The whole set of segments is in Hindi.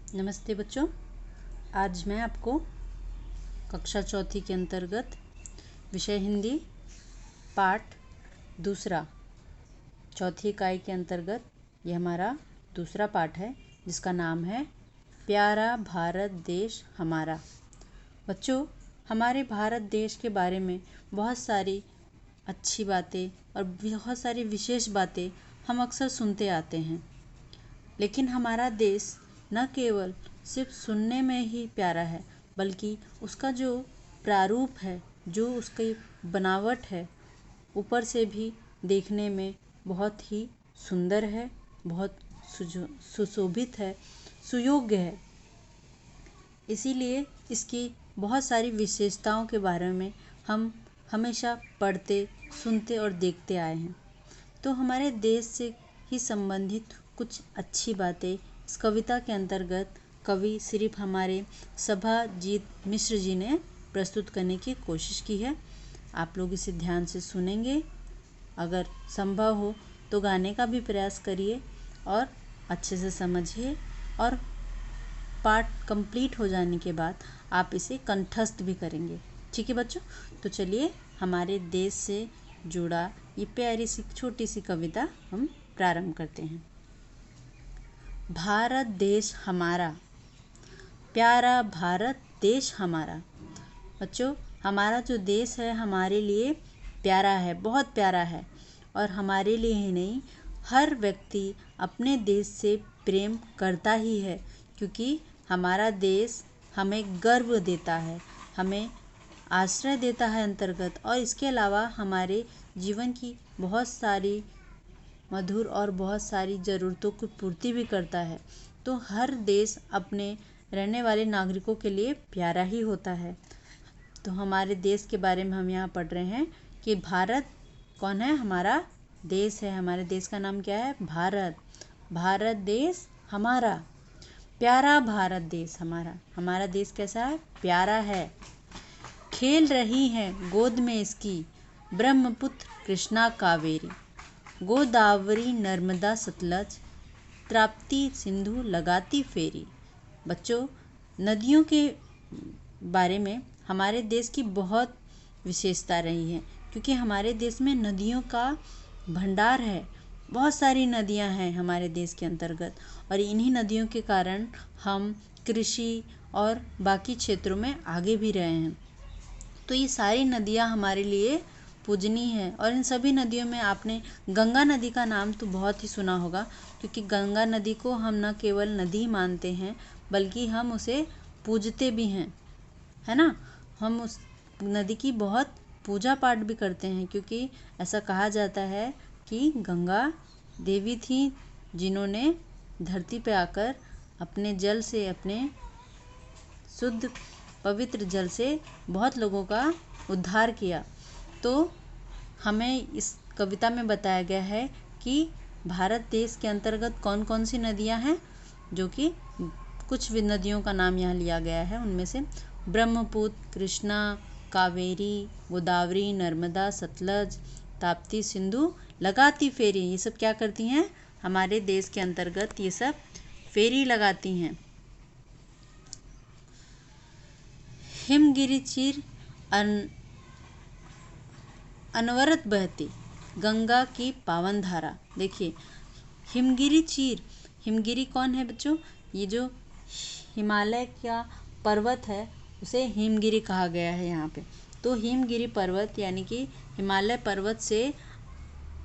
नमस्ते बच्चों। आज मैं आपको कक्षा चौथी के अंतर्गत विषय हिंदी पाठ दूसरा चौथी इकाई के अंतर्गत यह हमारा दूसरा पाठ है, जिसका नाम है प्यारा भारत देश हमारा। बच्चों, हमारे भारत देश के बारे में बहुत सारी अच्छी बातें और बहुत सारी विशेष बातें हम अक्सर सुनते आते हैं, लेकिन हमारा देश न केवल सिर्फ सुनने में ही प्यारा है, बल्कि उसका जो प्रारूप है, जो उसकी बनावट है, ऊपर से भी देखने में बहुत ही सुंदर है, बहुत सुशोभित है, सुयोग्य है। इसीलिए इसकी बहुत सारी विशेषताओं के बारे में हम हमेशा पढ़ते, सुनते और देखते आए हैं। तो हमारे देश से ही संबंधित कुछ अच्छी बातें इस कविता के अंतर्गत कवि सिर्फ हमारे सभाजीत मिश्र जी ने प्रस्तुत करने की कोशिश की है। आप लोग इसे ध्यान से सुनेंगे, अगर संभव हो तो गाने का भी प्रयास करिए और अच्छे से समझिए, और पाठ कंप्लीट हो जाने के बाद आप इसे कंठस्थ भी करेंगे। ठीक है बच्चों, तो चलिए हमारे देश से जुड़ा ये प्यारी सी छोटी सी कविता हम प्रारंभ करते हैं। भारत देश हमारा, प्यारा भारत देश हमारा। बच्चों, हमारा जो देश है हमारे लिए प्यारा है, बहुत प्यारा है, और हमारे लिए ही नहीं, हर व्यक्ति अपने देश से प्रेम करता ही है, क्योंकि हमारा देश हमें गर्व देता है, हमें आश्रय देता है अंतर्गत, और इसके अलावा हमारे जीवन की बहुत सारी मधुर और बहुत सारी ज़रूरतों की पूर्ति भी करता है। तो हर देश अपने रहने वाले नागरिकों के लिए प्यारा ही होता है। तो हमारे देश के बारे में हम यहाँ पढ़ रहे हैं कि भारत कौन है? हमारा देश है। हमारे देश का नाम क्या है? भारत। भारत देश हमारा, प्यारा भारत देश हमारा। हमारा देश कैसा है? प्यारा है। खेल रही हैं गोद में इसकी ब्रह्मपुत्र कृष्णा कावेरी, गोदावरी नर्मदा सतलज, ताप्ती सिंधु लगाती फेरी। बच्चों, नदियों के बारे में हमारे देश की बहुत विशेषता रही है, क्योंकि हमारे देश में नदियों का भंडार है। बहुत सारी नदियां हैं हमारे देश के अंतर्गत, और इन्हीं नदियों के कारण हम कृषि और बाकी क्षेत्रों में आगे भी रहे हैं। तो ये सारी नदियां हमारे लिए पूजनीय है, और इन सभी नदियों में आपने गंगा नदी का नाम तो बहुत ही सुना होगा, क्योंकि गंगा नदी को हम न केवल नदी मानते हैं, बल्कि हम उसे पूजते भी हैं, है ना। हम उस नदी की बहुत पूजा पाठ भी करते हैं, क्योंकि ऐसा कहा जाता है कि गंगा देवी थी जिन्होंने धरती पे आकर अपने जल से, अपने शुद्ध पवित्र जल से बहुत लोगों का उद्धार किया। तो हमें इस कविता में बताया गया है कि भारत देश के अंतर्गत कौन कौन सी नदियां हैं, जो कि कुछ नदियों का नाम यहाँ लिया गया है। उनमें से ब्रह्मपुत्र, कृष्णा, कावेरी, गोदावरी, नर्मदा, सतलज, ताप्ती, सिंधु, लगाती फेरी। ये सब क्या करती हैं? हमारे देश के अंतर्गत ये सब फेरी लगाती हैं। हिमगिरी चीर अनवरत बहती गंगा की पावन धारा। देखिए, हिमगिरी चीर, हिमगिरी कौन है बच्चों? ये जो हिमालय का पर्वत है उसे हिमगिरी कहा गया है यहाँ पे। तो हिमगिरी पर्वत यानी कि हिमालय पर्वत से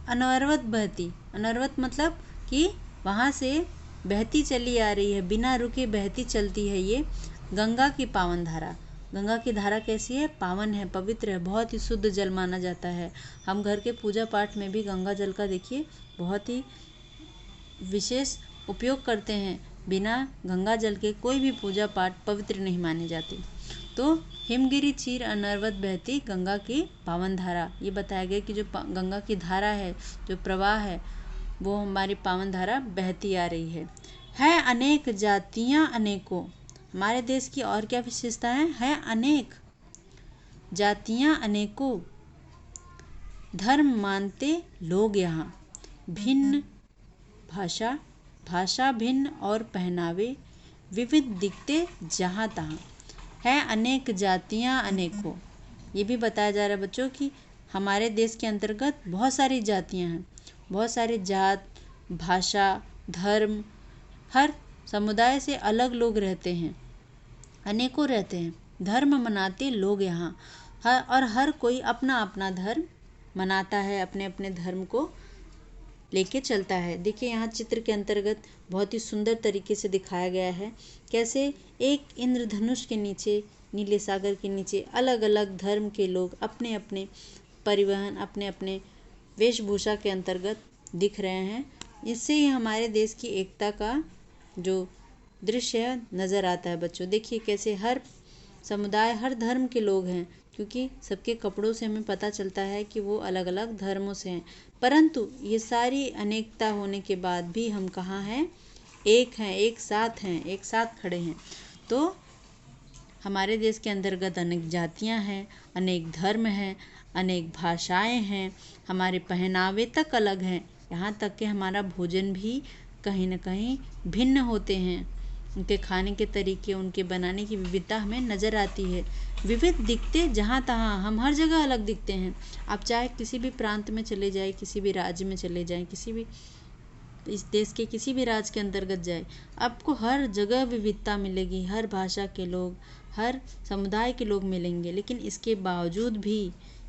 अनवरत बहती, अनवरत मतलब कि वहाँ से बहती चली आ रही है, बिना रुके बहती चलती है ये गंगा की पावन धारा। गंगा की धारा कैसी है? पावन है, पवित्र है, बहुत ही शुद्ध जल माना जाता है। हम घर के पूजा पाठ में भी गंगा जल का देखिए बहुत ही विशेष उपयोग करते हैं। बिना गंगा जल के कोई भी पूजा पाठ पवित्र नहीं माने जाते। तो हिमगिरी चीर अनवरत बहती गंगा की पावन धारा, ये बताया गया कि जो गंगा की धारा है, जो प्रवाह है, वो हमारी पावन धारा बहती आ रही है अनेक जातियाँ अनेकों। हमारे देश की और क्या विशेषताएं हैं? अनेक जातियां अनेकों, धर्म मानते लोग यहाँ, भिन्न भाषा भिन्न और पहनावे, विविध दिखते जहाँ तहाँ, है अनेक जातियाँ अनेकों। ये भी बताया जा रहा है बच्चों कि हमारे देश के अंतर्गत बहुत सारी जातियाँ हैं, बहुत सारे जात, भाषा, धर्म, हर समुदाय से अलग लोग रहते हैं, अनेकों रहते हैं। धर्म मनाते लोग यहाँ और हर कोई अपना अपना धर्म मनाता है, अपने अपने धर्म को लेके चलता है। देखिए यहाँ चित्र के अंतर्गत बहुत ही सुंदर तरीके से दिखाया गया है कैसे एक इंद्रधनुष के नीचे, नीले सागर के नीचे अलग अलग धर्म के लोग अपने अपने परिवहन, अपने अपने वेशभूषा के अंतर्गत दिख रहे हैं। इससे ही हमारे देश की एकता का जो दृश्य नज़र आता है बच्चों। देखिए कैसे हर समुदाय, हर धर्म के लोग हैं, क्योंकि सबके कपड़ों से हमें पता चलता है कि वो अलग अलग धर्मों से हैं। परंतु ये सारी अनेकता होने के बाद भी हम कहाँ हैं? एक हैं, एक साथ हैं, एक साथ खड़े हैं। तो हमारे देश के अंतर्गत अनेक जातियां हैं, अनेक धर्म हैं, अनेक भाषाएं हैं, हमारे पहनावे तक अलग हैं, यहाँ तक कि हमारा भोजन भी कहीं न कहीं भिन्न होते हैं। उनके खाने के तरीके, उनके बनाने की विविधता हमें नज़र आती है। विविध दिखते जहाँ तहाँ, हम हर जगह अलग दिखते हैं। आप चाहे किसी भी प्रांत में चले जाए, किसी भी राज्य में चले जाएं, किसी भी इस देश के किसी भी राज्य के अंतर्गत जाए, आपको हर जगह विविधता मिलेगी, हर भाषा के लोग, हर समुदाय के लोग मिलेंगे। लेकिन इसके बावजूद भी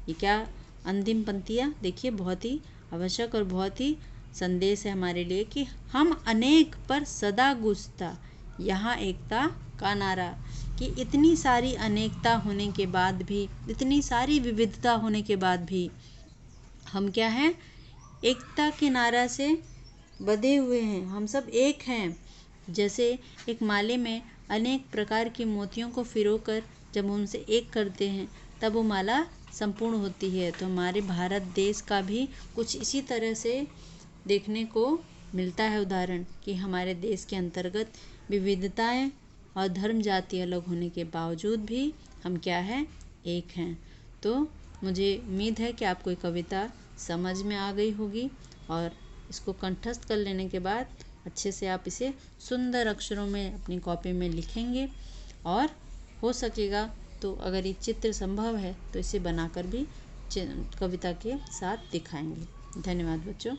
ये क्या अंतिम पंक्तियाँ देखिए बहुत ही आवश्यक और बहुत ही संदेश है हमारे लिए कि हम अनेक पर सदा गूंजता यहाँ एकता का नारा। कि इतनी सारी अनेकता होने के बाद भी, इतनी सारी विविधता होने के बाद भी हम क्या हैं? एकता के नारा से बंधे हुए हैं, हम सब एक हैं। जैसे एक माले में अनेक प्रकार के मोतियों को फिरोकर जब उनसे एक करते हैं तब वो माला संपूर्ण होती है। तो हमारे भारत देश का भी कुछ इसी तरह से देखने को मिलता है उदाहरण कि हमारे देश के अंतर्गत विविधताएं और धर्म जाति अलग होने के बावजूद भी हम क्या हैं? एक हैं। तो मुझे उम्मीद है कि आपको ये कविता समझ में आ गई होगी और इसको कंठस्थ कर लेने के बाद अच्छे से आप इसे सुंदर अक्षरों में अपनी कॉपी में लिखेंगे और हो सकेगा तो अगर ये चित्र संभव है तो इसे बनाकर भी कविता के साथ दिखाएंगे। धन्यवाद बच्चों।